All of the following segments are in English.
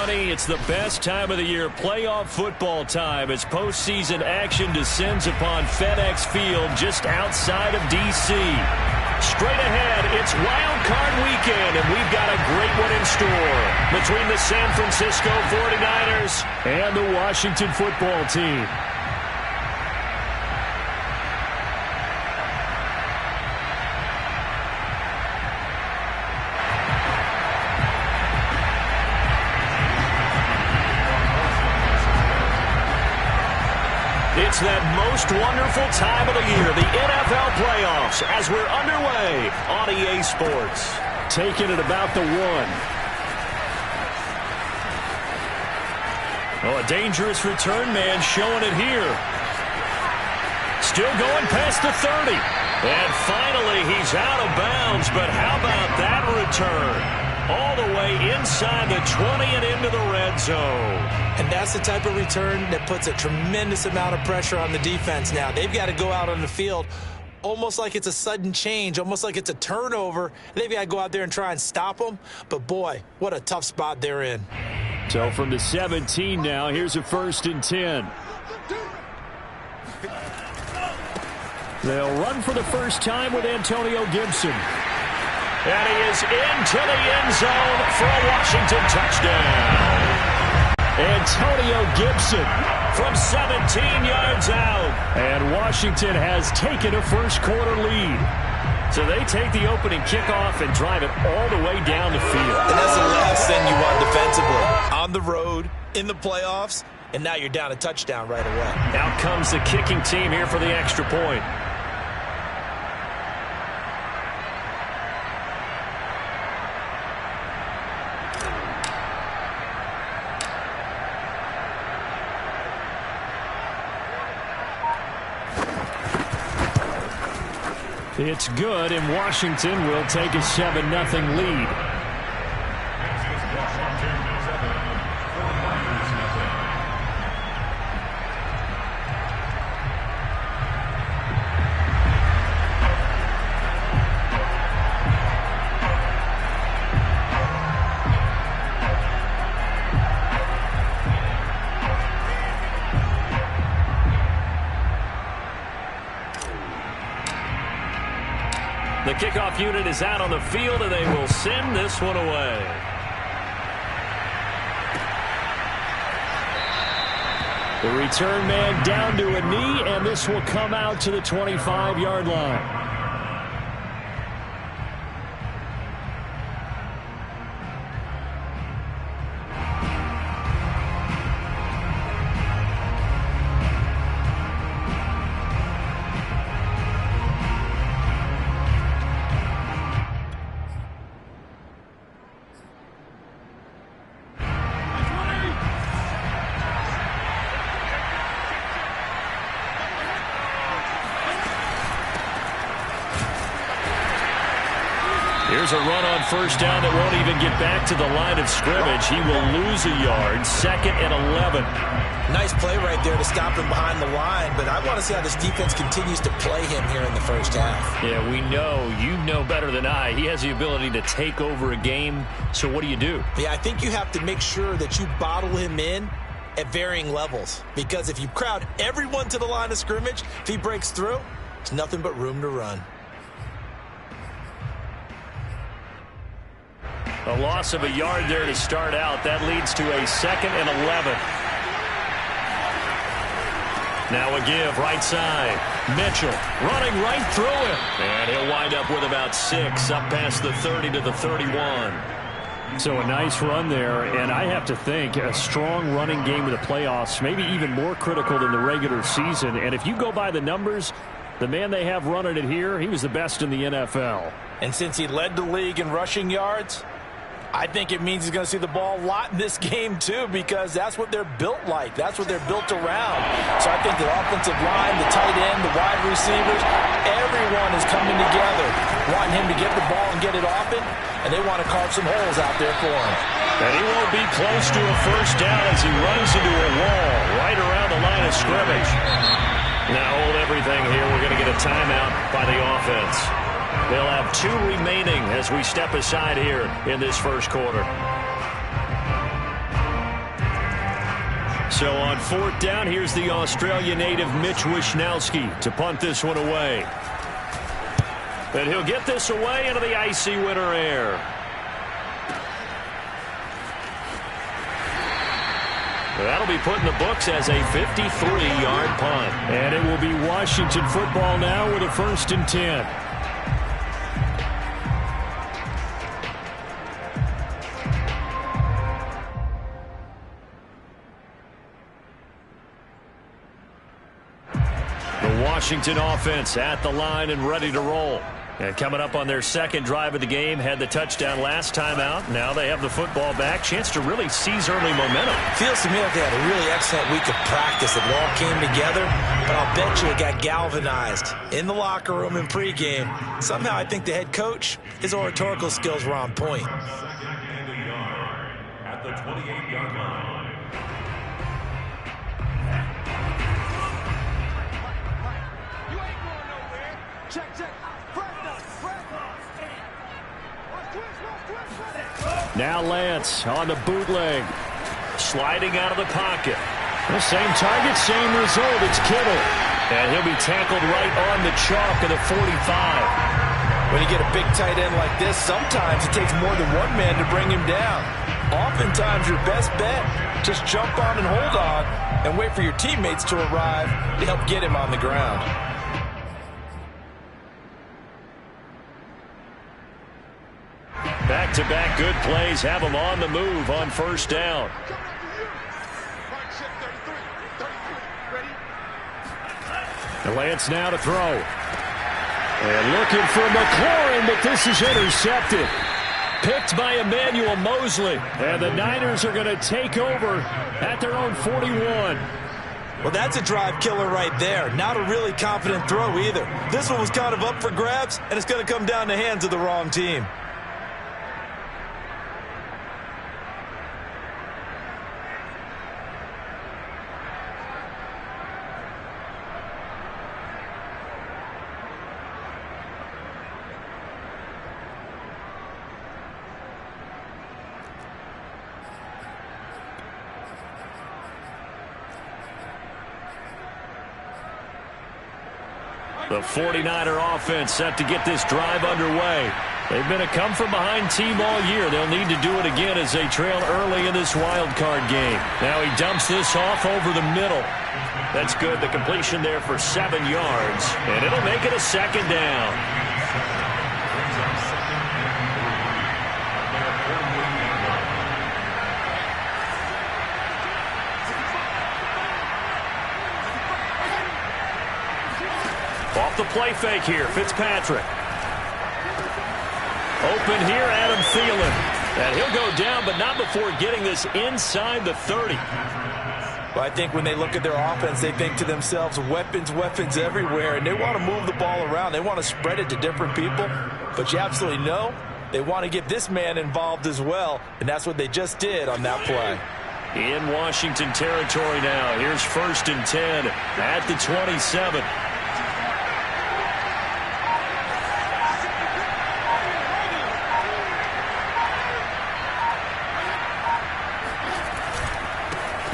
2020, it's the best time of the year, playoff football time, as postseason action descends upon FedEx Field just outside of D.C. Straight ahead, it's Wild Card Weekend, and we've got a great one in store between the San Francisco 49ers and the Washington football team. It's that most wonderful time of the year, the NFL playoffs, as we're underway on EA Sports. Taking it about the 1. Oh, a dangerous return man showing it here. Still going past the 30. And finally, he's out of bounds, but how about that return? All the way inside the 20 and into the red zone. And that's the type of return that puts a tremendous amount of pressure on the defense now. They've got to go out on the field almost like it's a sudden change, almost like it's a turnover. They've got to go out there and try and stop them. But, boy, what a tough spot they're in. So from the 17 now, here's a 1st and 10. They'll run for the first time with Antonio Gibson. And he is into the end zone for a Washington touchdown. Antonio Gibson from 17 yards out. And Washington has taken a first-quarter lead. So they take the opening kickoff and drive it all the way down the field. And that's the last thing you want defensively. On the road, in the playoffs, and now you're down a touchdown right away. Out comes the kicking team here for the extra point. It's good, and Washington will take a 7-0 lead. The kickoff unit is out on the field, and they will send this one away. The return man down to a knee, and this will come out to the 25-yard line. Here's a run on first down that won't even get back to the line of scrimmage. He will lose a yard. 2nd and 11. Nice play right there to stop him behind the line, but I want to see how this defense continues to play him here in the first half. Yeah, we know. You know better than I. He has the ability to take over a game, so what do you do? Yeah, I think you have to make sure that you bottle him in at varying levels, because if you crowd everyone to the line of scrimmage, if he breaks through, it's nothing but room to run. A loss of a yard there to start out. That leads to a 2nd and 11. Now a give, right side. Mitchell running right through it. And he'll wind up with about 6, up past the 30 to the 31. So a nice run there, and I have to think a strong running game in the playoffs, maybe even more critical than the regular season. And if you go by the numbers, the man they have running it here, he was the best in the NFL. And since he led the league in rushing yards, I think it means he's going to see the ball a lot in this game, too, because that's what they're built like. That's what they're built around. So I think the offensive line, the tight end, the wide receivers, everyone is coming together, wanting him to get the ball and get it often, and they want to carve some holes out there for him. And he won't be close to a first down as he runs into a wall right around the line of scrimmage. Now hold everything here. We're going to get a timeout by the offense. They'll have 2 remaining as we step aside here in this first quarter. So on 4th down, here's the Australia native Mitch Wishnowsky to punt this one away. And he'll get this away into the icy winter air. That'll be put in the books as a 53-yard punt. And it will be Washington football now with a 1st and 10. The Washington offense at the line and ready to roll. And coming up on their 2nd drive of the game, had the touchdown last time out. Now they have the football back. Chance to really seize early momentum. Feels to me like they had a really excellent week of practice. It all came together, but I'll bet you it got galvanized in the locker room in pregame. Somehow I think the head coach, his oratorical skills were on point. At the 28-yard line. Now Lance on the bootleg. Sliding out of the pocket. The same target, same result. It's Kittle. And he'll be tackled right on the chalk of the 45. When you get a big tight end like this, sometimes it takes more than one man to bring him down. Oftentimes your best bet, just jump on and hold on and wait for your teammates to arrive to help get him on the ground. Back-to-back good plays have them on the move on 1st down. And Lance now to throw. And looking for McLaurin, but this is intercepted. Picked by Emmanuel Mosley. And the Niners are going to take over at their own 41. Well, that's a drive killer right there. Not a really confident throw either. This one was kind of up for grabs, and it's going to come down the hands of the wrong team. The 49er offense set to get this drive underway. They've been a come-from-behind team all year. They'll need to do it again as they trail early in this wild card game. Now he dumps this off over the middle. That's good. The completion there for 7 yards. And it'll make it a 2nd down. Off the play fake here, Fitzpatrick. Open here, Adam Thielen. And he'll go down, but not before getting this inside the 30. Well, I think when they look at their offense, they think to themselves, weapons, weapons everywhere, and they want to move the ball around. They want to spread it to different people, but you absolutely know they want to get this man involved as well, and that's what they just did on that play. In Washington territory now. Here's 1st and 10 at the 27.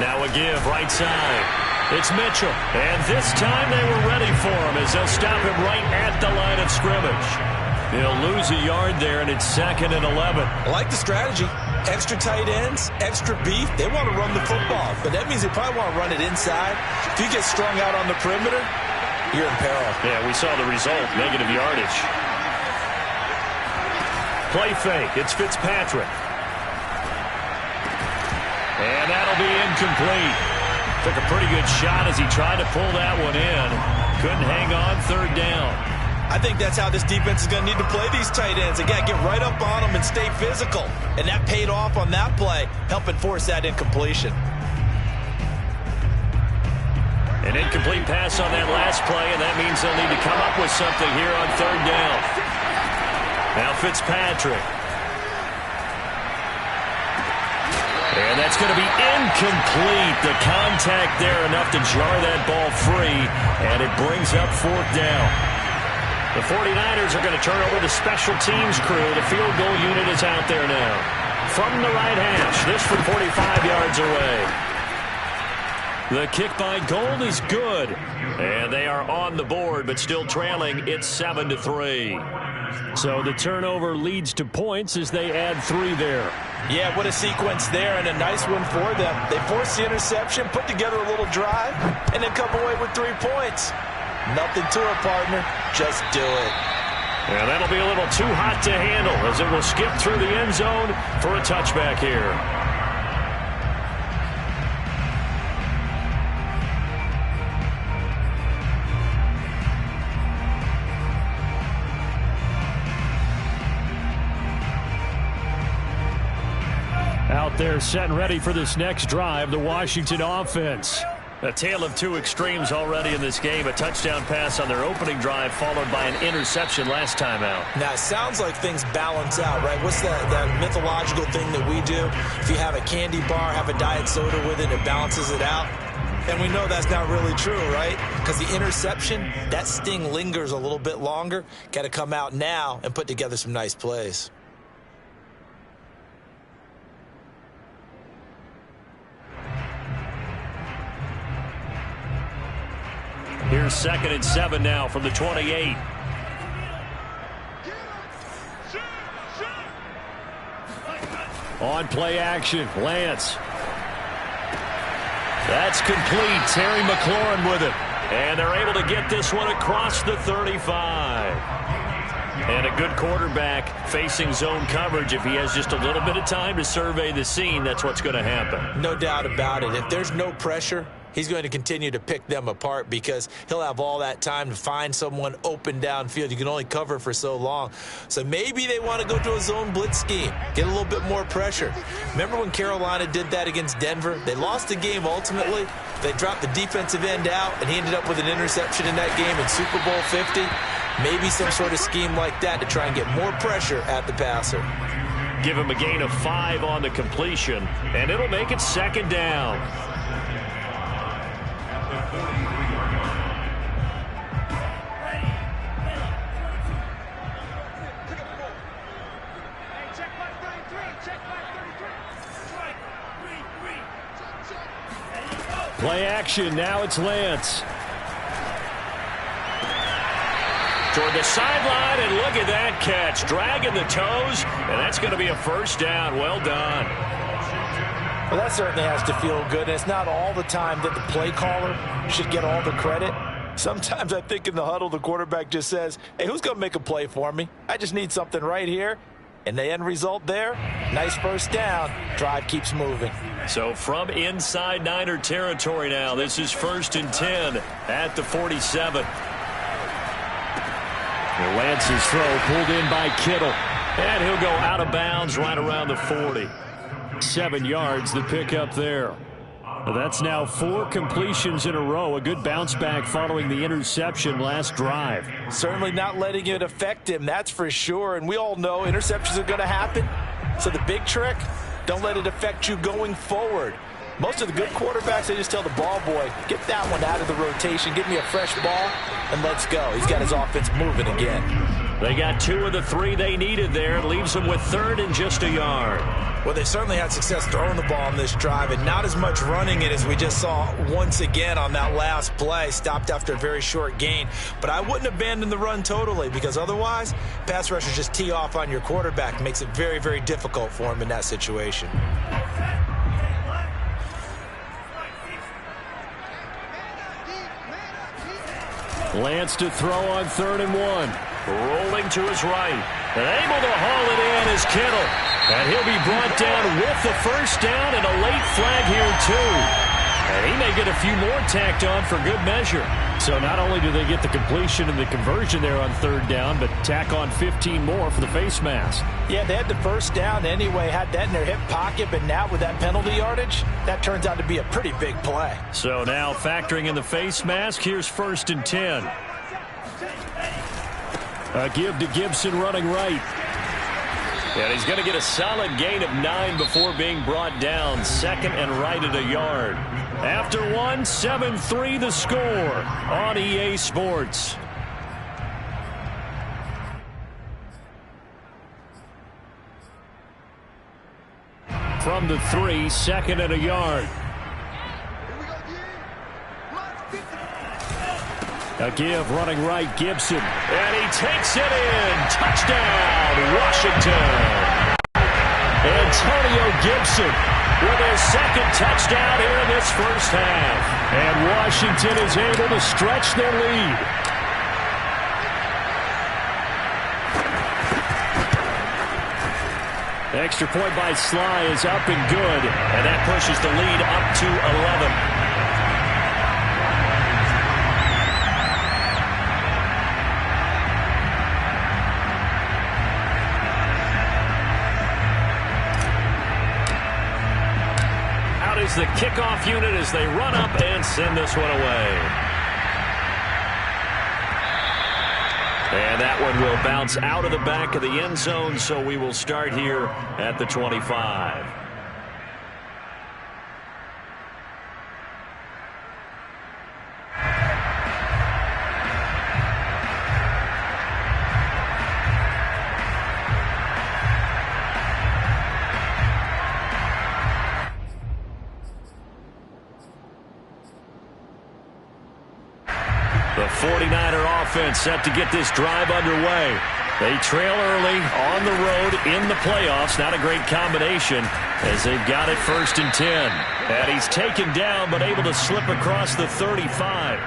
Now a give, right side. It's Mitchell. And this time they were ready for him as they'll stop him right at the line of scrimmage. He'll lose a yard there, and it's 2nd and 11. I like the strategy. Extra tight ends, extra beef. They want to run the football, but that means they probably want to run it inside. If you get strung out on the perimeter, you're in peril. Yeah, we saw the result, negative yardage. Play fake. It's Fitzpatrick. And that'll be incomplete. Took a pretty good shot as he tried to pull that one in. Couldn't hang on, 3rd down. I think that's how this defense is going to need to play these tight ends. They got to get right up on them and stay physical. And that paid off on that play, helping force that incompletion. An incomplete pass on that last play, and that means they'll need to come up with something here on 3rd down. Now Fitzpatrick. And that's going to be incomplete. The contact there enough to jar that ball free, and it brings up 4th down. The 49ers are going to turn over the special teams crew. The field goal unit is out there now. From the right hash, this from 45 yards away. The kick by Gold is good. And they are on the board, but still trailing. It's 7-3. So the turnover leads to points as they add 3 there. Yeah, what a sequence there, and a nice one for them. They force the interception, put together a little drive, and then come away with 3 points. Nothing to it, partner. Just do it. And that'll be a little too hot to handle as it will skip through the end zone for a touchback here. Out there set and ready for this next drive, the Washington offense. A tale of 2 extremes already in this game. A touchdown pass on their opening drive followed by an interception last time out. Now, it sounds like things balance out, right? What's that mythological thing that we do? If you have a candy bar, have a diet soda with it, it balances it out. And we know that's not really true, right? Because the interception, that sting lingers a little bit longer. Got to come out now and put together some nice plays. Here's 2nd and 7 now from the 28. On play action, Lance. That's complete. Terry McLaurin with it. And they're able to get this one across the 35. And a good quarterback facing zone coverage. If he has just a little bit of time to survey the scene, that's what's going to happen. No doubt about it. If there's no pressure, he's going to continue to pick them apart because he'll have all that time to find someone open downfield. You can only cover for so long. So maybe they want to go to a zone blitz scheme, get a little bit more pressure. Remember when Carolina did that against Denver? They lost the game ultimately. They dropped the defensive end out, and he ended up with an interception in that game in Super Bowl 50. Maybe some sort of scheme like that to try and get more pressure at the passer. Give him a gain of 5 on the completion, and it'll make it 2nd down. Play action, now it's Lance. Toward the sideline, and look at that catch. Dragging the toes, and that's going to be a 1st down. Well done. Well, that certainly has to feel good. And it's not all the time that the play caller should get all the credit. Sometimes I think in the huddle, the quarterback just says, hey, who's going to make a play for me? I just need something right here. And the end result there, nice 1st down. Drive keeps moving. So from inside Niner territory now, this is 1st and 10 at the 47. Lance's throw pulled in by Kittle. And he'll go out of bounds right around the 40. 7 yards, the pickup there. That's now 4 completions in a row. A good bounce back following the interception last drive. Certainly not letting it affect him, that's for sure. And we all know interceptions are going to happen. So the big trick, don't let it affect you going forward. Most of the good quarterbacks, they just tell the ball boy, get that one out of the rotation, give me a fresh ball, and let's go. He's got his offense moving again. They got 2 of the 3 they needed there. Leaves them with 3rd and just a yard. Well, they certainly had success throwing the ball on this drive, and not as much running it as we just saw once again on that last play. Stopped after a very short gain. But I wouldn't abandon the run totally, because otherwise, pass rushers just tee off on your quarterback. Makes it very, very difficult for him in that situation. Lance to throw on 3rd and 1. Rolling to his right. And able to haul it in is Kittle. And he'll be brought down with the 1st down and a late flag here too. And he may get a few more tacked on for good measure. So not only do they get the completion and the conversion there on 3rd down, but tack on 15 more for the face mask. Yeah, they had the 1st down anyway, had that in their hip pocket, but now with that penalty yardage, that turns out to be a pretty big play. So now factoring in the face mask, here's 1st and 10. A give to Gibson running right. And he's going to get a solid gain of 9 before being brought down. 2nd and right at a yard. After 1, 7-3 the score on EA Sports. From the 3, 2nd and a yard. A give running right, Gibson. And he takes it in. Touchdown, Washington. Antonio Gibson with his second touchdown here in this first half. And Washington is able to stretch their lead. Extra point by Sly is up and good. And that pushes the lead up to 11. Is the kickoff unit as they run up and send this one away. And that one will bounce out of the back of the end zone, so we will start here at the 25. The 49er offense set to get this drive underway. They trail early on the road in the playoffs. Not a great combination as they've got it 1st and 10. And he's taken down but able to slip across the 35.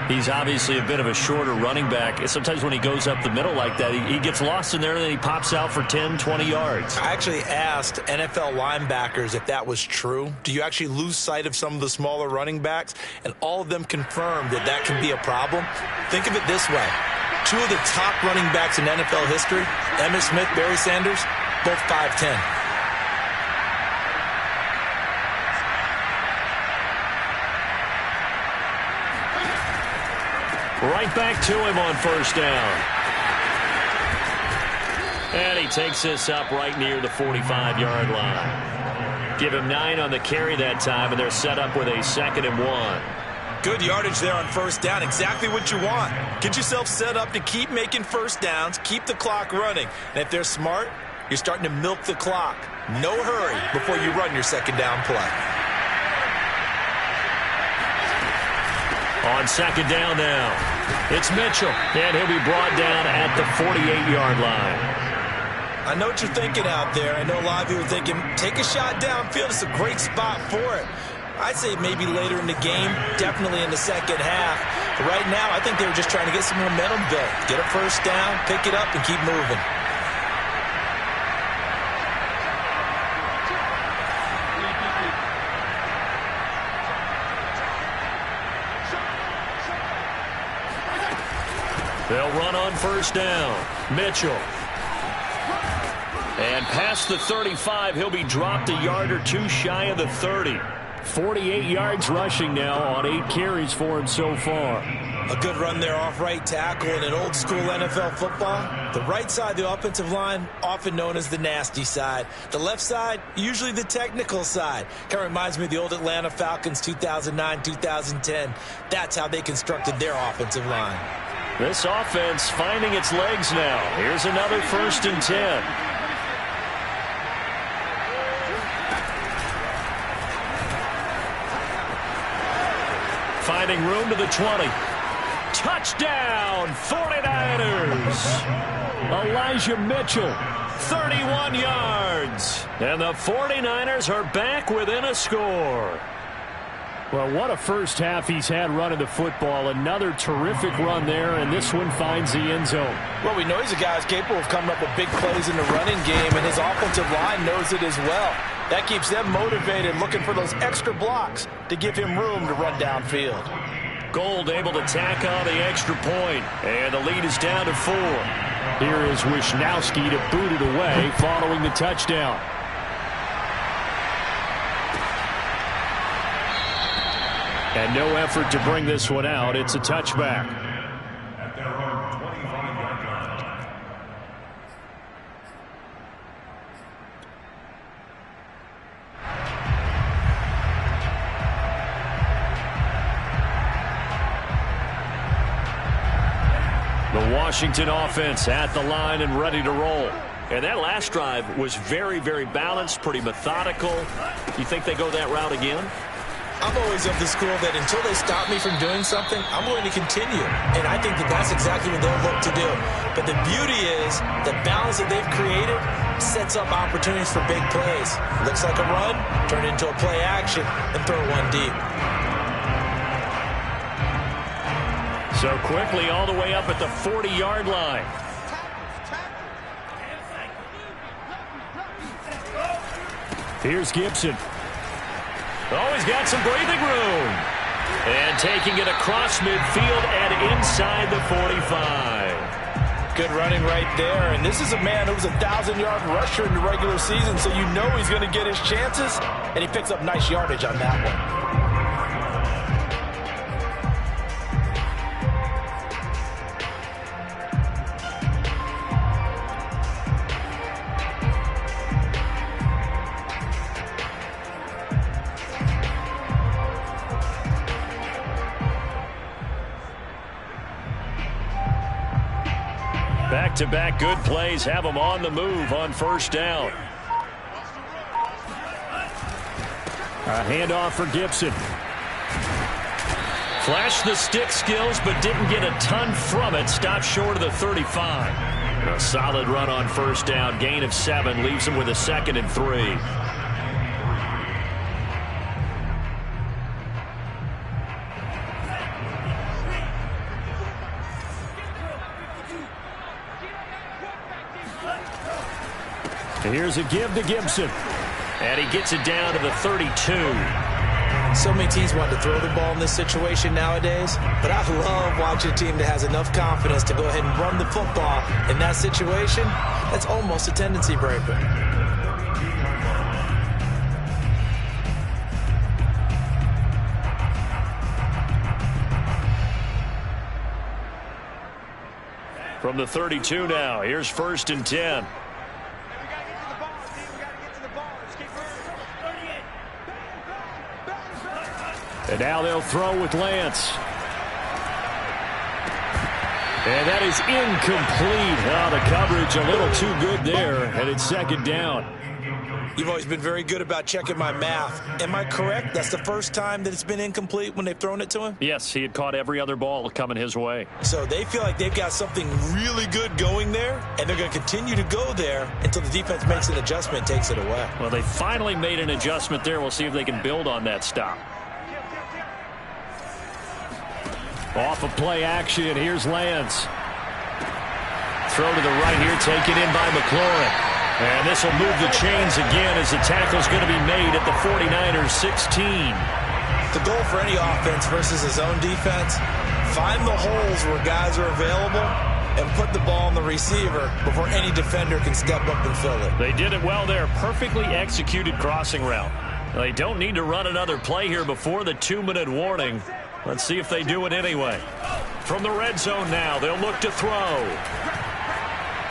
He's obviously a bit of a shorter running back. And sometimes when he goes up the middle like that, he gets lost in there and then he pops out for 10, 20 yards. I actually asked NFL linebackers if that was true. Do you actually lose sight of some of the smaller running backs? And all of them confirmed that that can be a problem. Think of it this way. 2 of the top running backs in NFL history, Emmitt Smith, Barry Sanders, both 5'10". Right back to him on 1st down. And he takes this up right near the 45-yard line. Give him 9 on the carry that time, and they're set up with a 2nd and 1. Good yardage there on 1st down. Exactly what you want. Get yourself set up to keep making 1st downs, keep the clock running. And if they're smart, you're starting to milk the clock. No hurry before you run your 2nd down play. On 2nd down now, it's Mitchell, and he'll be brought down at the 48-yard line. I know what you're thinking out there. I know a lot of you are thinking, take a shot downfield. It's a great spot for it. I'd say maybe later in the game, definitely in the 2nd half. But right now, I think they were just trying to get some momentum built. Get a 1st down, pick it up, and keep moving. They'll run on 1st down. Mitchell. And past the 35, he'll be dropped a yard or 2 shy of the 30. 48 yards rushing now on 8 carries for him so far. A good run there off right tackle in an old school NFL football. The right side of the offensive line, often known as the nasty side. The left side, usually the technical side. Kind of reminds me of the old Atlanta Falcons 2009-2010. That's how they constructed their offensive line. This offense finding its legs now. Here's another 1st and 10. Finding room to the 20. Touchdown, 49ers. Elijah Mitchell, 31 yards. And the 49ers are back within a score. Well, what a first half he's had running the football. Another terrific run there, and this one finds the end zone. Well, we know he's a guy who's capable of coming up with big plays in the running game, and his offensive line knows it as well. That keeps them motivated, looking for those extra blocks to give him room to run downfield. Gold able to tack on the extra point, and the lead is down to 4. Here is Wisnowski to boot it away following the touchdown. And no effort to bring this one out. It's a touchback. At their own 25-yard line. The Washington offense at the line and ready to roll. And that last drive was very, very balanced, pretty methodical. You think they go that route again? I'm always of the school that until they stop me from doing something, I'm going to continue. And I think that that's exactly what they'll look to do. But the beauty is the balance that they've created sets up opportunities for big plays. Looks like a run, turn it into a play action, and throw one deep. So quickly all the way up at the 40-yard line. Here's Gibson. Oh, he's got some breathing room. And taking it across midfield and inside the 45. Good running right there. And this is a man who was a 1,000-yard rusher in the regular season, so you know he's going to get his chances. And he picks up nice yardage on that one. Back-to-back good plays have them on the move on first down. A handoff for Gibson. Flashed the stick skills, but didn't get a ton from it. Stopped short of the 35. And a solid run on first down. Gain of 7 leaves him with a 2nd and 3. Here's a give to Gibson. And he gets it down to the 32. So many teams want to throw the ball in this situation nowadays, but I love watching a team that has enough confidence to go ahead and run the football in that situation. That's almost a tendency breaker. From the 32 now, here's 1st and 10. And now they'll throw with Lance. And that is incomplete. Oh, the coverage a little too good there, and it's 2nd down. You've always been very good about checking my math. Am I correct? That's the first time that it's been incomplete when they've thrown it to him? Yes, he had caught every other ball coming his way. So they feel like they've got something really good going there, and they're going to continue to go there until the defense makes an adjustment and takes it away. Well, they finally made an adjustment there. We'll see if they can build on that stop. Off of play action, here's Lance. Throw to the right here, taken in by McLaurin. And this will move the chains again as the tackle's going to be made at the 49ers 16. The goal for any offense versus his own defense, find the holes where guys are available and put the ball on the receiver before any defender can step up and fill it. They did it well there. Perfectly executed crossing route. They don't need to run another play here before the 2-minute warning. Let's see if they do it anyway. From the red zone now, they'll look to throw.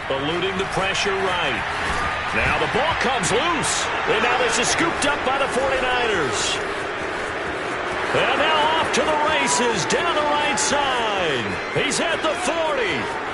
Eluding the pressure right. Now the ball comes loose. And now this is scooped up by the 49ers. And now off to the races down the right side. He's at the 40.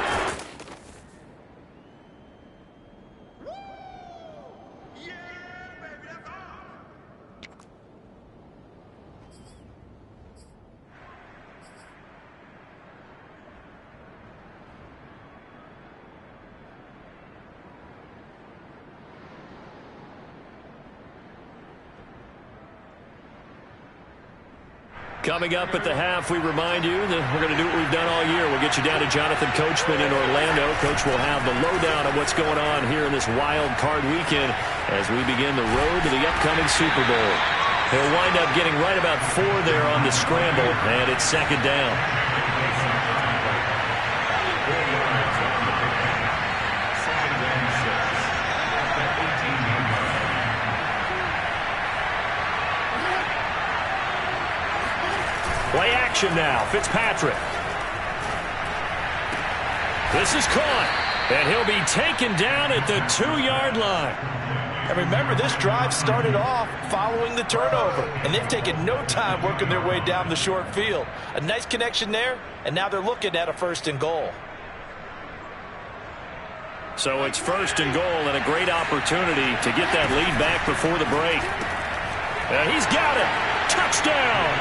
Coming up at the half, we remind you that we're going to do what we've done all year. We'll get you down to Jonathan Coachman in Orlando. Coach will have the lowdown of what's going on here in this wild card weekend as we begin the road to the upcoming Super Bowl. He'll wind up getting right about 4 there on the scramble, and it's 2nd down. Play action now. Fitzpatrick. This is caught. And he'll be taken down at the 2-yard line. And remember, this drive started off following the turnover. And they've taken no time working their way down the short field. A nice connection there. And now they're looking at a 1st and goal. So it's 1st and goal and a great opportunity to get that lead back before the break. And he's got it. touchdown.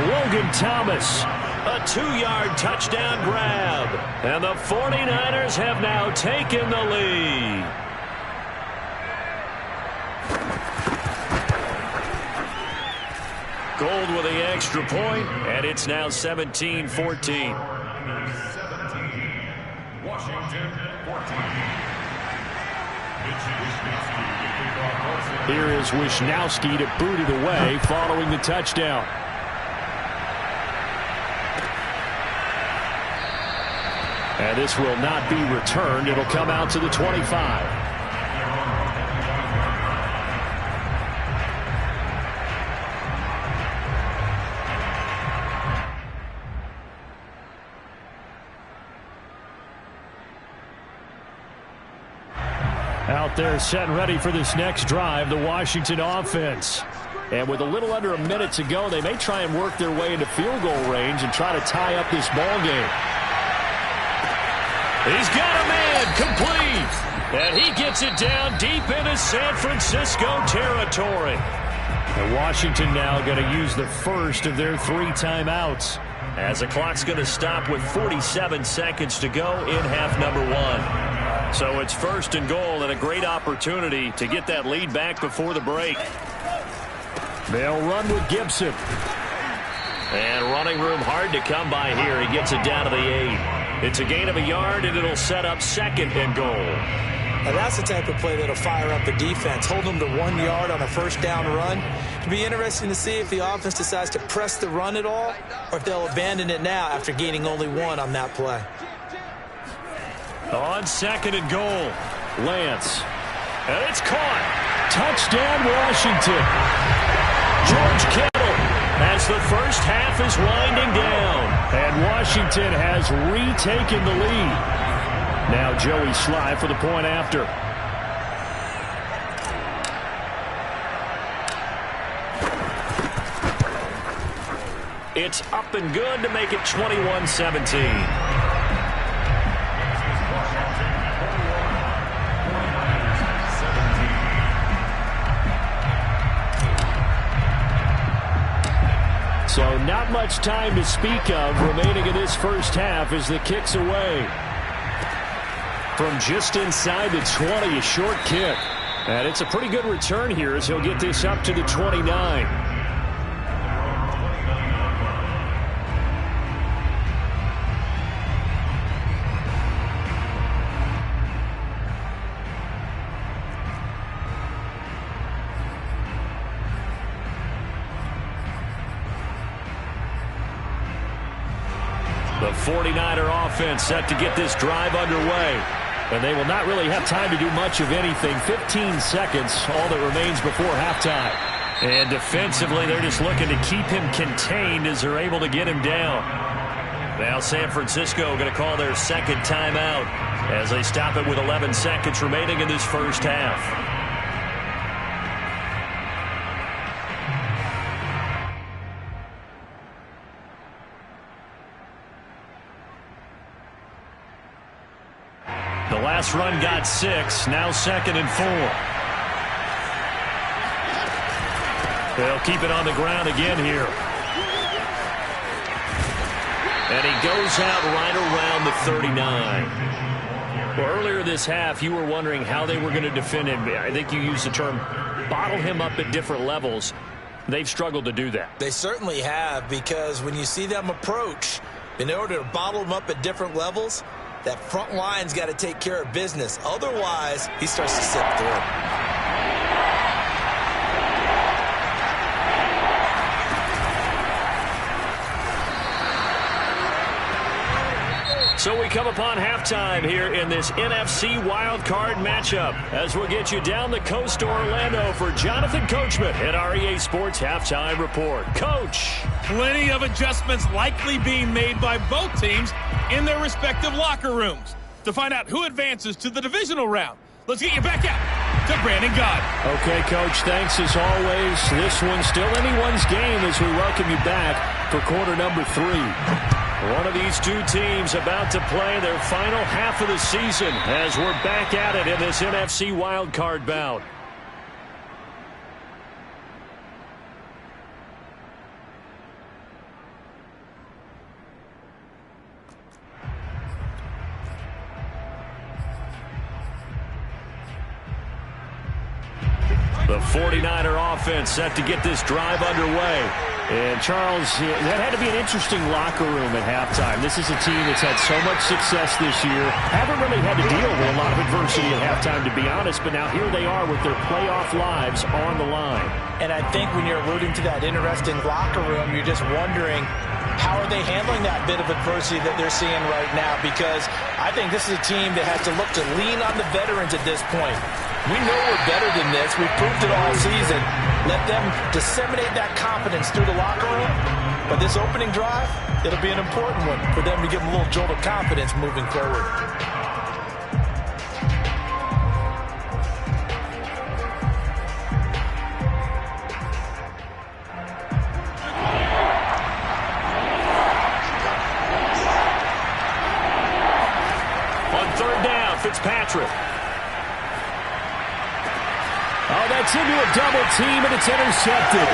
Logan Thomas, a 2-yard touchdown grab. And the 49ers have now taken the lead. Gold with the extra point, and it's now 17-14. 17, Washington 14. Here is Wisnowski to boot it away following the touchdown. And this will not be returned. It'll come out to the 25. Out there set and ready for this next drive, the Washington offense. And with a little under a minute to go, they may try and work their way into field goal range and try to tie up this ball game. He's got a man complete. And he gets it down deep into San Francisco territory. And Washington now going to use the first of their 3 timeouts, as the clock's going to stop with 47 seconds to go in half number 1. So it's 1st and goal, and a great opportunity to get that lead back before the break. They'll run with Gibson. And running room hard to come by here. He gets it down to the 8. It's a gain of a yard, and it'll set up 2nd and goal. Now that's the type of play that'll fire up the defense. Hold them to 1 yard on a first down run. It'll be interesting to see if the offense decides to press the run at all, or if they'll abandon it now after gaining only 1 on that play. On 2nd and goal, Lance. And it's caught. Touchdown, Washington. George Kittle as the first half is winding down. And Washington has retaken the lead. Now Joey Sly for the point after. It's up and good to make it 21-17. So not much time to speak of remaining in this first half as the kick's away. From just inside the 20, a short kick. And it's a pretty good return here as he'll get this up to the 29. The 49er offense set to get this drive underway. And they will not really have time to do much of anything. 15 seconds, all that remains before halftime. And defensively, they're just looking to keep him contained as they're able to get him down. Now San Francisco going to call their 2nd timeout as they stop it with 11 seconds remaining in this first half. The last run got 6, now 2nd and 4. They'll keep it on the ground again here. And he goes out right around the 39. Well, earlier this half, you were wondering how they were going to defend him. I think you used the term bottle him up at different levels. They've struggled to do that. They certainly have, because when you see them approach, in order to bottle him up at different levels, that front line's got to take care of business. Otherwise, he starts to slip through. So we come upon halftime here in this NFC wildcard matchup as we'll get you down the coast to Orlando for Jonathan Coachman at our EA Sports Halftime Report. Coach. Plenty of adjustments likely being made by both teams in their respective locker rooms. To find out who advances to the divisional round, let's get you back out to Brandon Gaudin. Okay, Coach, thanks as always. This one's still anyone's game as we welcome you back for quarter number 3. One of these two teams about to play their final half of the season as we're back at it in this NFC wildcard bout. The 49er offense set to get this drive underway. And, Charles, that had to be an interesting locker room at halftime. This is a team that's had so much success this year. Haven't really had to deal with a lot of adversity at halftime, to be honest. But now here they are with their playoff lives on the line. And I think when you're alluding to that interesting locker room, you're just wondering, how are they handling that bit of adversity that they're seeing right now? Because I think this is a team that has to look to lean on the veterans at this point. We know we're better than this. We've proved it all season. Let them disseminate that confidence through the locker room. But this opening drive, it'll be an important one for them to give them a little jolt of confidence moving forward. On third down, Fitzpatrick. Oh, that's into a double team, and it's intercepted.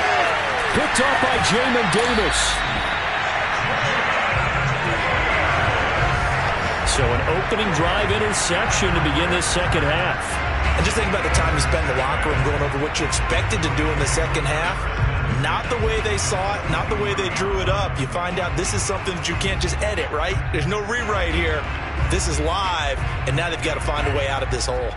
Picked off by Jamin Davis. So an opening drive interception to begin this second half. And just think about the time you spend in the locker room going over what you expected to do in the second half. Not the way they saw it, not the way they drew it up. You find out this is something that you can't just edit, right? There's no rewrite here. This is live, and now they've got to find a way out of this hole.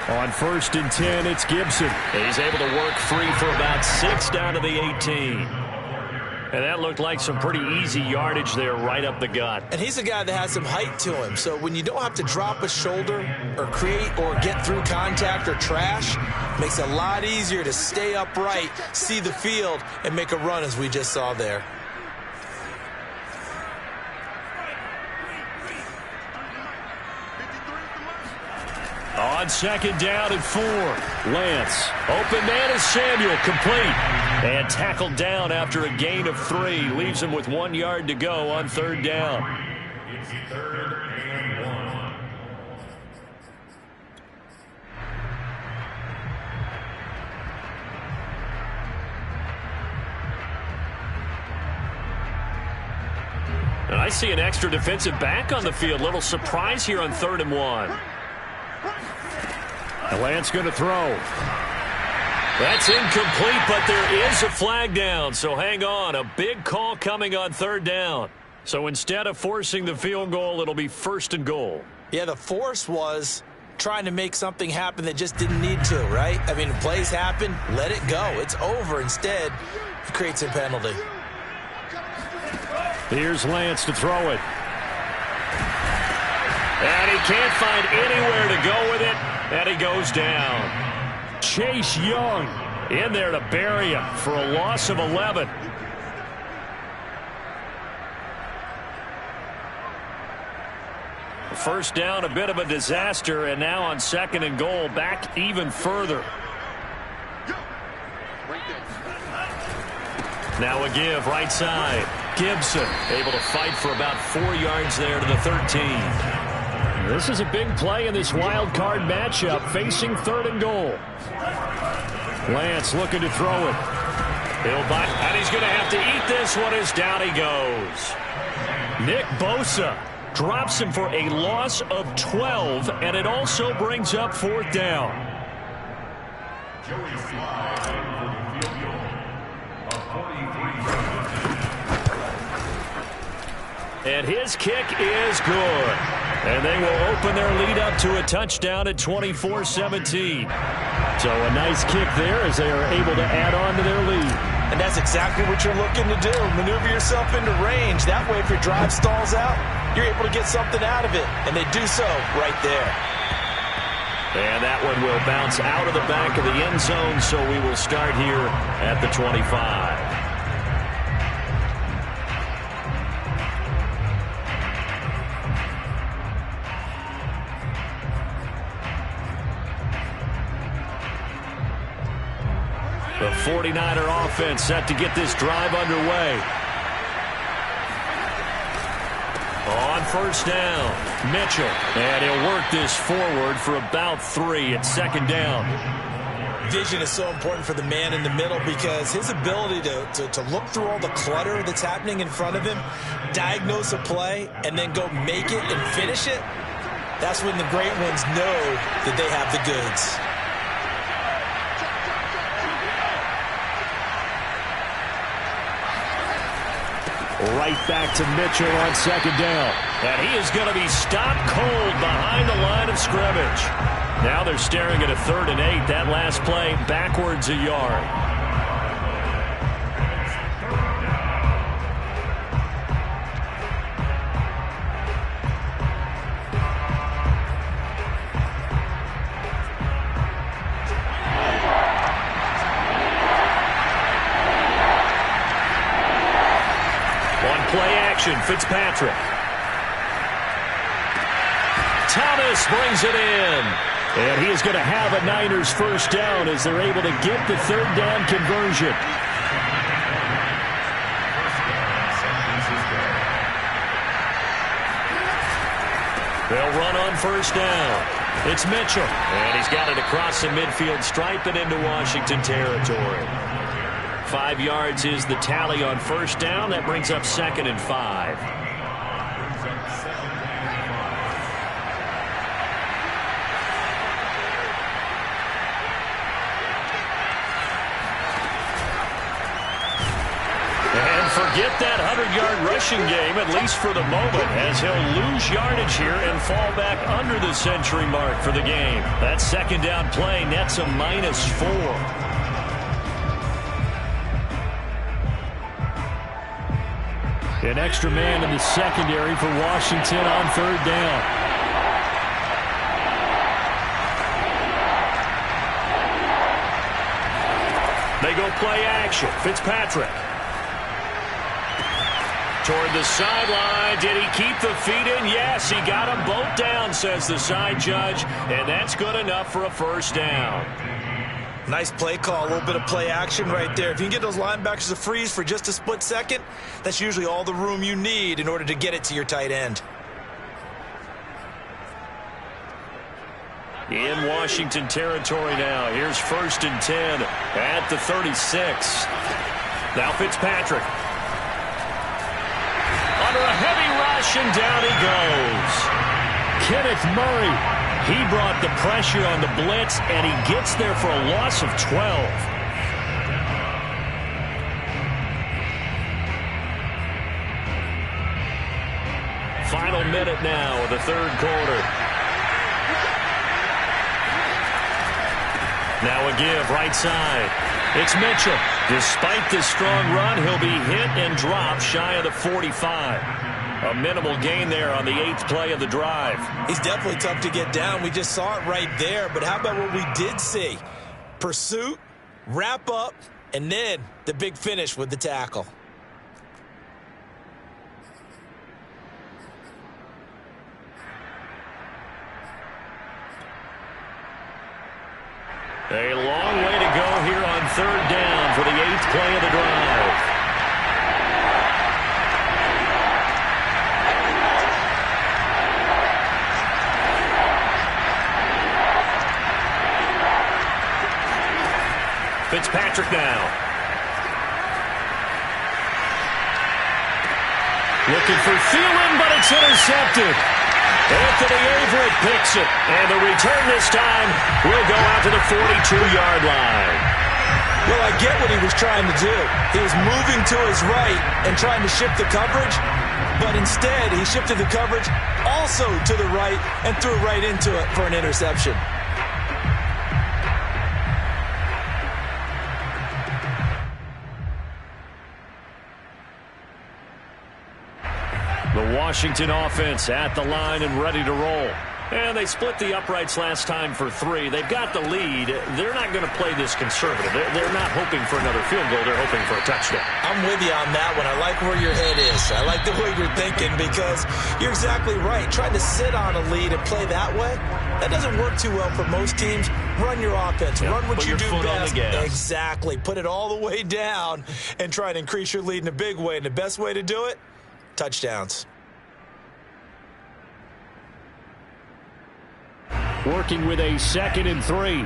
On 1st and 10, it's Gibson. He's able to work free for about 6 down to the 18. And that looked like some pretty easy yardage there right up the gut. And he's a guy that has some height to him. So when you don't have to drop a shoulder or create or get through contact or trash, makes it a lot easier to stay upright, see the field, and make a run as we just saw there. On 2nd down and 4, Lance. Open man is Samuel, complete. And tackled down after a gain of 3. Leaves him with 1 yard to go on 3rd down. It's 3rd and 1. And I see an extra defensive back on the field. Little surprise here on 3rd and 1. Lance going to throw. That's incomplete, but there is a flag down, so hang on. A big call coming on 3rd down. So instead of forcing the field goal, it'll be 1st and goal. Yeah, the force was trying to make something happen that just didn't need to, right? I mean, plays happen, let it go. It's over. Instead, it creates a penalty. Here's Lance to throw it. And he can't find anywhere to go with it. And he goes down. Chase Young in there to bury him for a loss of 11. First down, a bit of a disaster, and now on 2nd and goal, back even further. Now a give, right side. Gibson able to fight for about 4 yards there to the 13. This is a big play in this wild card matchup, facing 3rd and goal. Lance looking to throw it. He'll bite, and he's going to have to eat this one as down he goes. Nick Bosa drops him for a loss of 12, and it also brings up 4th down. Joey Slide for the field goal of 43 yards. And his kick is good. And they will open their lead up to a touchdown at 24-17. So a nice kick there as they are able to add on to their lead. And that's exactly what you're looking to do. Maneuver yourself into range. That way, if your drive stalls out, you're able to get something out of it. And they do so right there. And that one will bounce out of the back of the end zone, so we will start here at the 25. The 49er offense set to get this drive underway. On 1st down, Mitchell. And he'll work this forward for about 3 at 2nd down. Vision is so important for the man in the middle because his ability to look through all the clutter that's happening in front of him, diagnose a play, and then go make it and finish it, That's when the great ones know that they have the goods. Right back to Mitchell on second down. And he is going to be stopped cold behind the line of scrimmage. Now they're staring at a 3rd and 8. That last play backwards a yard. Play action, Fitzpatrick. Thomas brings it in. And he is going to have a Niners first down as they're able to get the 3rd down conversion. They'll run on first down. It's Mitchell. And he's got it across the midfield stripe and into Washington territory. 5 yards is the tally on first down. That brings up 2nd and 5. And forget that 100-yard rushing game, at least for the moment, as he'll lose yardage here and fall back under the century mark for the game. That 2nd down play nets a -4. An extra man in the secondary for Washington on 3rd down. They go play action. Fitzpatrick. Toward the sideline. Did he keep the feet in? Yes, he got them both down, says the side judge. And that's good enough for a first down. Nice play call, a little bit of play action right there. If you can get those linebackers to freeze for just a split second, that's usually all the room you need in order to get it to your tight end. In Washington territory now. Here's 1st and 10 at the 36. Now Fitzpatrick. Under a heavy rush, and down he goes. Kenneth Murray. He brought the pressure on the blitz, and he gets there for a loss of 12. Final minute now of the 3rd quarter. Now a give right side. It's Mitchell. Despite this strong run, he'll be hit and dropped shy of the 45. A minimal gain there on the 8th play of the drive. He's definitely tough to get down. We just saw it right there. But how about what we did see? Pursuit, wrap up, and then the big finish with the tackle. A long way to go here on 3rd down for the 8th play of the drive. Fitzpatrick now. Looking for Thielen, but it's intercepted. Anthony Averett picks it. And the return this time will go out to the 42-yard line. Well, I get what he was trying to do. He was moving to his right and trying to shift the coverage. But instead, he shifted the coverage also to the right and threw right into it for an interception. The Washington offense at the line and ready to roll. And they split the uprights last time for 3. They've got the lead. They're not going to play this conservative. They're not hoping for another field goal. They're hoping for a touchdown. I'm with you on that one. I like where your head is. I like the way you're thinking because you're exactly right. Trying to sit on a lead and play that way, that doesn't work too well for most teams. Run your offense. Yep, run what you do best. Exactly. Put it all the way down and try to increase your lead in a big way. And the best way to do it, touchdowns. Working with a 2nd and 3.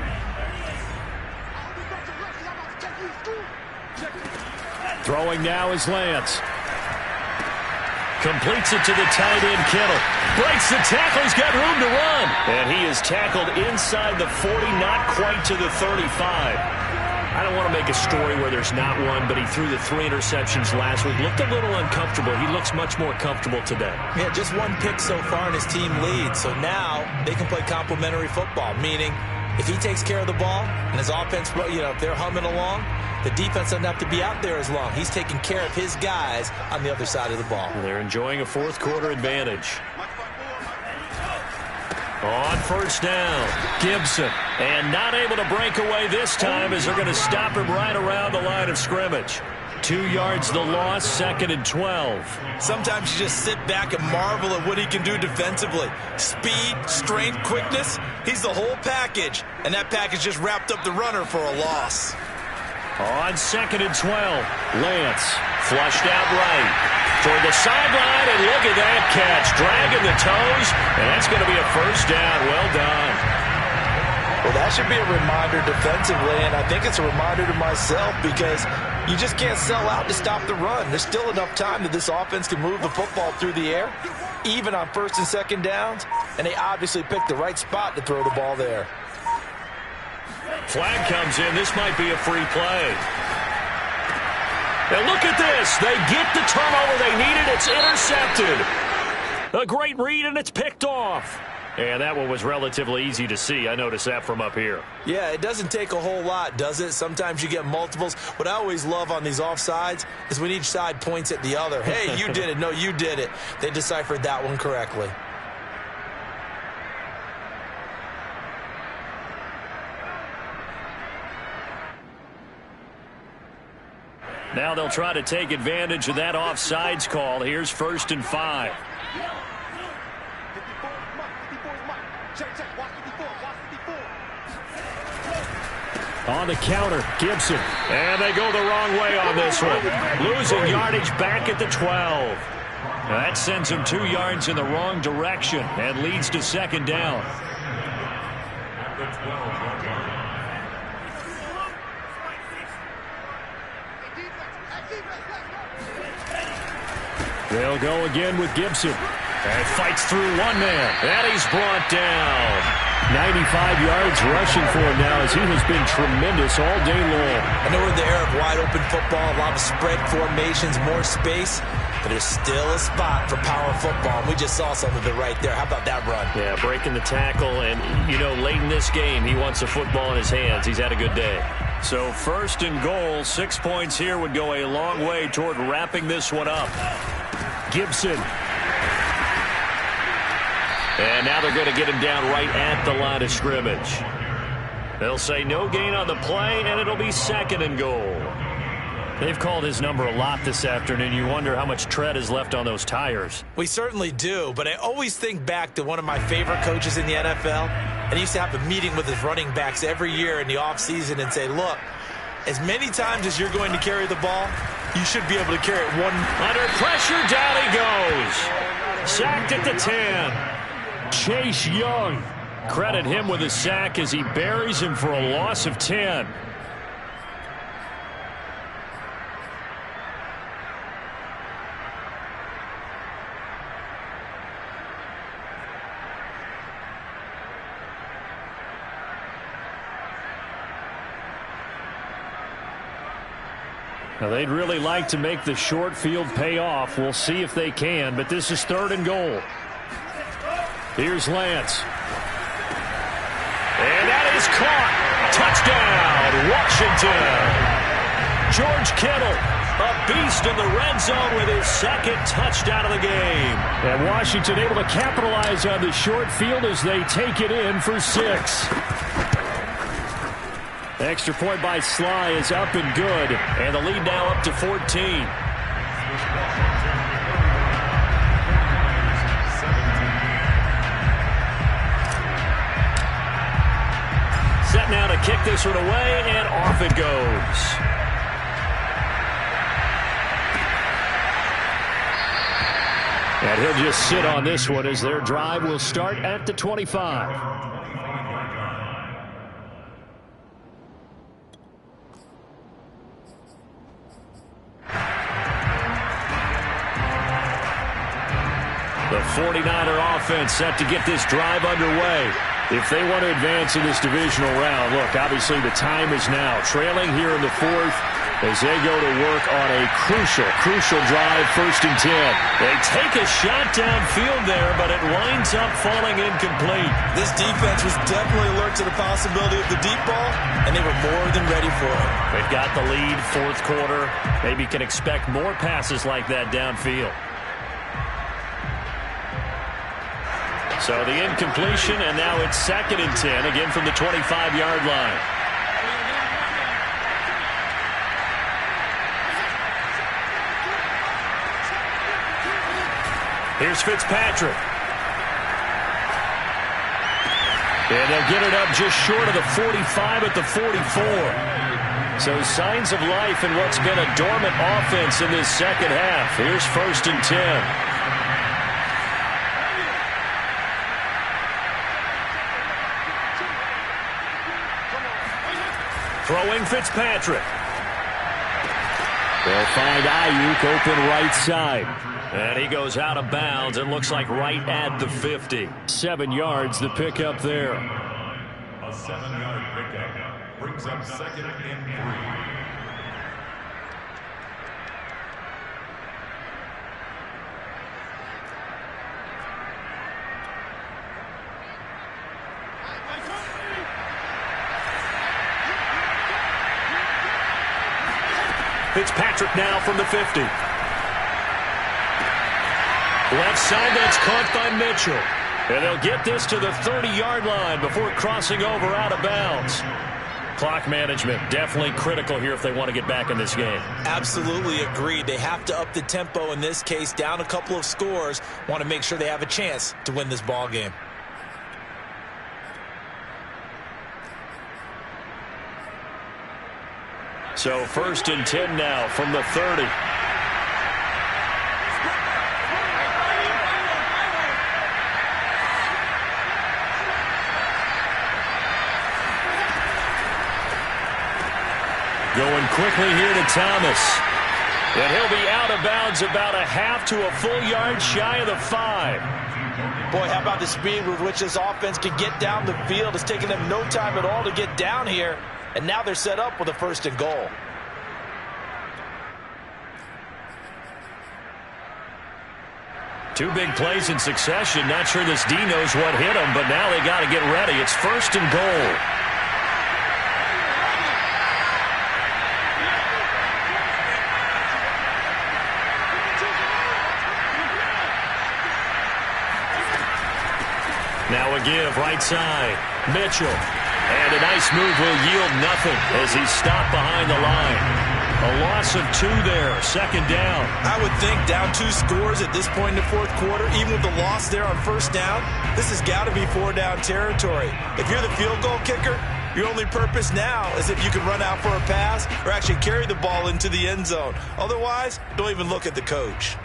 Throwing now is Lance. Completes it to the tight end, Kittle. Breaks the tackle. He's got room to run. And he is tackled inside the 40, not quite to the 35. I don't want to make a story where there's not one, but he threw the 3 interceptions last week. Looked a little uncomfortable. He looks much more comfortable today. Yeah, just 1 pick so far and his team leads. So now they can play complementary football, meaning if he takes care of the ball and his offense, if they're humming along, the defense doesn't have to be out there as long. He's taking care of his guys on the other side of the ball. They're enjoying a fourth-quarter advantage. On first down, Gibson. And not able to break away this time as they're going to stop him right around the line of scrimmage. 2 yards the loss, 2nd and 12. Sometimes you just sit back and marvel at what he can do defensively. Speed, strength, quickness, he's the whole package. And that package just wrapped up the runner for a loss. On 2nd and 12, Lance flushed out right. Toward the sideline, and look at that catch. Dragging the toes, and that's going to be a first down. Well done. Well, that should be a reminder defensively, and I think it's a reminder to myself because you just can't sell out to stop the run. There's still enough time that this offense can move the football through the air, even on 1st and 2nd downs, and they obviously picked the right spot to throw the ball there. Flag comes in. This might be a free play. Now look at this. They get the turnover they needed. It's intercepted. A great read, and it's picked off. And that one was relatively easy to see. I noticed that from up here. Yeah, it doesn't take a whole lot, does it? Sometimes you get multiples. What I always love on these offsides is when each side points at the other. Hey, you did it. No, you did it. They deciphered that one correctly. Now they'll try to take advantage of that offsides call. Here's 1st and 5. On the counter, Gibson. And they go the wrong way on this one. Losing yardage back at the 12. Now that sends him 2 yards in the wrong direction and leads to 2nd down. They'll go again with Gibson. And fights through one man. And he's brought down. 95 yards rushing for him now as he has been tremendous all day long. I know we're in the era of wide open football, a lot of spread formations, more space, but there's still a spot for power football. We just saw some of it right there. How about that run? Yeah, breaking the tackle, and, late in this game, he wants the football in his hands. He's had a good day. So 1st and goal, 6 points here would go a long way toward wrapping this one up. Gibson. And now they're going to get him down right at the line of scrimmage. They'll say no gain on the play, and it'll be 2nd and goal. They've called his number a lot this afternoon. You wonder how much tread is left on those tires. We certainly do, but I always think back to one of my favorite coaches in the NFL. And he used to have a meeting with his running backs every year in the offseason and say, look, as many times as you're going to carry the ball, you should be able to carry it one. Under pressure, down he goes. Sacked at the 10. Chase Young. Credit him with a sack as he buries him for a loss of 10. Now, they'd really like to make the short field pay off. We'll see if they can, but this is 3rd and goal. Here's Lance. And that is caught. Touchdown, Washington. George Kittle, a beast in the red zone with his 2nd touchdown of the game. And Washington able to capitalize on the short field as they take it in for 6. Extra point by Sly is up and good. And the lead now up to 14. Set now to kick this one away, and off it goes. And he'll just sit on this one as their drive will start at the 25. The 49er offense set to get this drive underway. If they want to advance in this divisional round, look, obviously the time is now. Trailing here in the fourth as they go to work on a crucial drive, 1st and 10. They take a shot downfield there, but it winds up falling incomplete. This defense was definitely alert to the possibility of the deep ball, and they were more than ready for it. They've got the lead, 4th quarter. Maybe can expect more passes like that downfield. So the incompletion, and now it's 2nd and 10, again from the 25-yard line. Here's Fitzpatrick. And they'll get it up just short of the 45 at the 44. So signs of life in what's been a dormant offense in this second half. Here's 1st and 10. Throwing Fitzpatrick. They'll find Ayuk open right side. And he goes out of bounds. It looks like right at the 50. 7 yards the pickup there. A 7-yard pickup brings up 2nd and 3. Fitzpatrick now from the 50. Left side, that's caught by Mitchell. And they'll get this to the 30-yard line before crossing over out of bounds. Clock management definitely critical here if they want to get back in this game. Absolutely agreed. They have to up the tempo in this case, down a couple of scores. Want to make sure they have a chance to win this ball game. So 1st and 10 now from the 30. Going quickly here to Thomas. And he'll be out of bounds about a half to a full yard shy of the 5. Boy, how about the speed with which this offense can get down the field? It's taken them no time at all to get down here. And now they're set up with a 1st and goal. Two big plays in succession. Not sure this D knows what hit him, but now they got to get ready. It's 1st and goal. Now a give right side. Mitchell. And a nice move will yield nothing as he's stopped behind the line. A loss of 2 there, 2nd down. I would think down 2 scores at this point in the 4th quarter, even with the loss there on 1st down, this has got to be 4-down territory. If you're the field goal kicker, your only purpose now is if you can run out for a pass or actually carry the ball into the end zone. Otherwise, don't even look at the coach.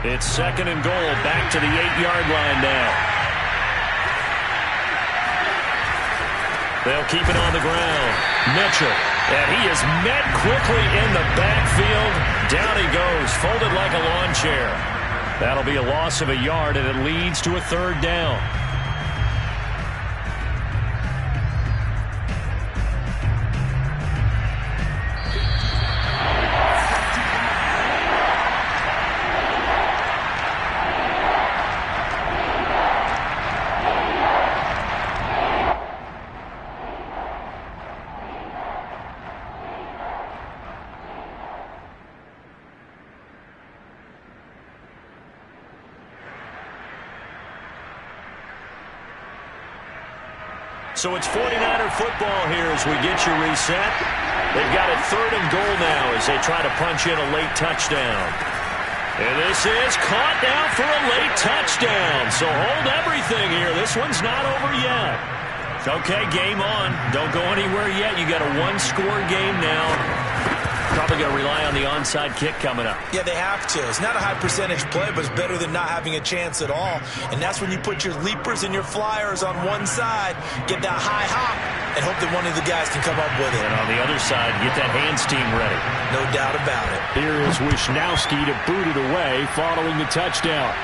It's 2nd and goal, back to the 8-yard line now. They'll keep it on the ground. Mitchell, and he is met quickly in the backfield. Down he goes, folded like a lawn chair. That'll be a loss of a yard, and it leads to a 3rd down. So it's 49er football here as we get you reset. They've got a 3rd and goal now as they try to punch in a late touchdown. And this is caught now for a late touchdown. So hold everything here. This one's not over yet. Okay, game on. Don't go anywhere yet. You got a 1-score game now. probably going to rely on the onside kick coming up. Yeah, they have to. It's not a high percentage play, but it's better than not having a chance at all. And that's when you put your leapers and your flyers on one side, get that high hop, and hope that one of the guys can come up with it. And on the other side, get that hands team ready. No doubt about it. Here is Wisnowski to boot it away following the touchdown.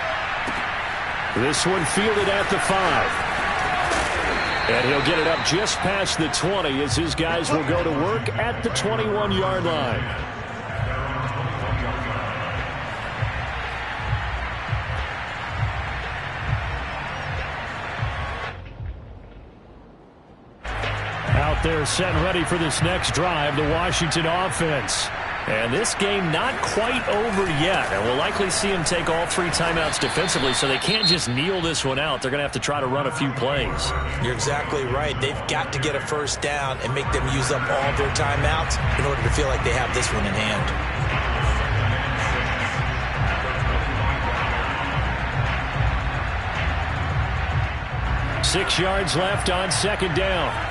This one fielded at the 5. And he'll get it up just past the 20 as his guys will go to work at the 21-yard line. Out there set and ready for this next drive, the Washington offense. And this game not quite over yet. And we'll likely see them take all 3 timeouts defensively, so they can't just kneel this one out. They're going to have to try to run a few plays. You're exactly right. They've got to get a first down and make them use up all their timeouts in order to feel like they have this one in hand. Six yards left on second down.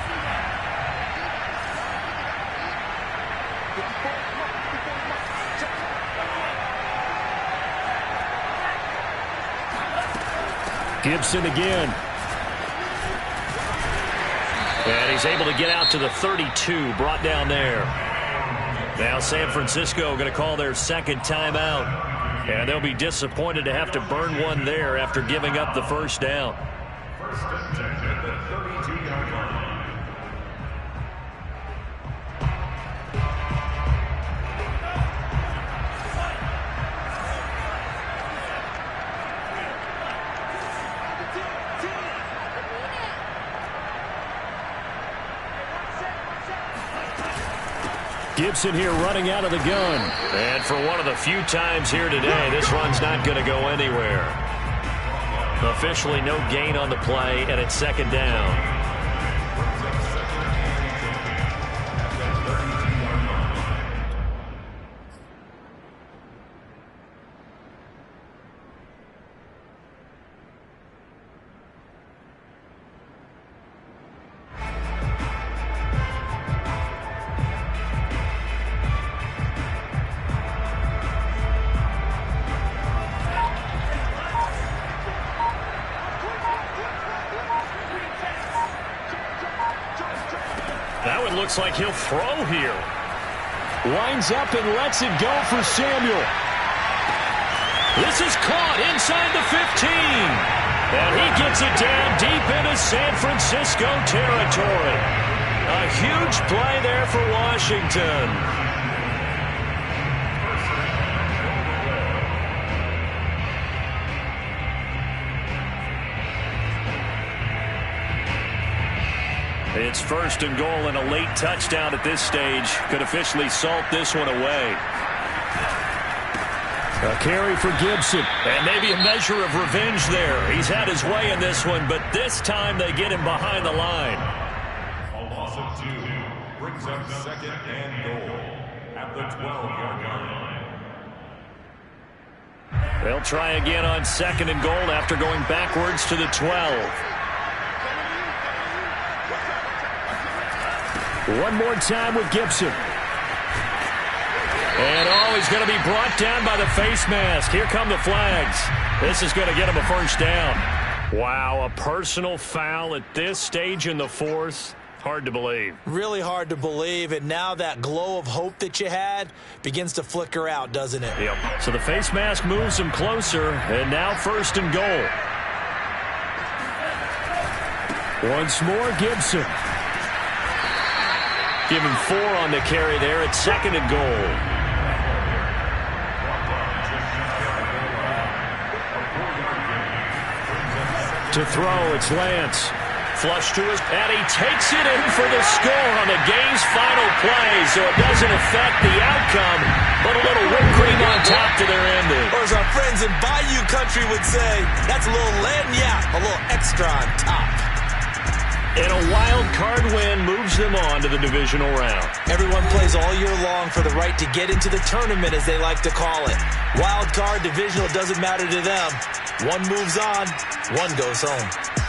Gibson again. And he's able to get out to the 32, brought down there. Now San Francisco going to call their second timeout. And they'll be disappointed to have to burn one there after giving up the first down. First and 10 at the 32-yard line. Gibson here running out of the gun. And for one of the few times here today, this run's not going to go anywhere. Officially no gain on the play, and it's second down. Looks like he'll throw here. Winds up and lets it go for Samuel. This is caught inside the 15. And he gets it down deep into San Francisco territory. A huge play there for Washington. It's first and goal, and a late touchdown at this stage could officially salt this one away. A carry for Gibson, and maybe a measure of revenge there. He's had his way in this one, but this time they get him behind the line. A loss of 2 brings up second and goal at the 12-yard line. They'll try again on second and goal after going backwards to the 12. One more time with Gibson. And he's going to be brought down by the face mask. Here come the flags. This is going to get him a first down. Wow, a personal foul at this stage in the fourth. Hard to believe. Really hard to believe, and now that glow of hope that you had begins to flicker out, doesn't it? Yep. So the face mask moves him closer, and now first and goal. Once more, Gibson. Give him 4 on the carry there at second and goal. To throw, it's Lance. Flush to his, and he takes it in for the score on the game's final play, so it doesn't affect the outcome, but a little whipped cream on top to their ending. Or as our friends in Bayou Country would say, that's a little lagniappe, a little extra on top. And a wild card win moves them on to the divisional round. Everyone plays all year long for the right to get into the tournament, as they like to call it. Wild card, divisional, doesn't matter to them. One moves on, one goes home.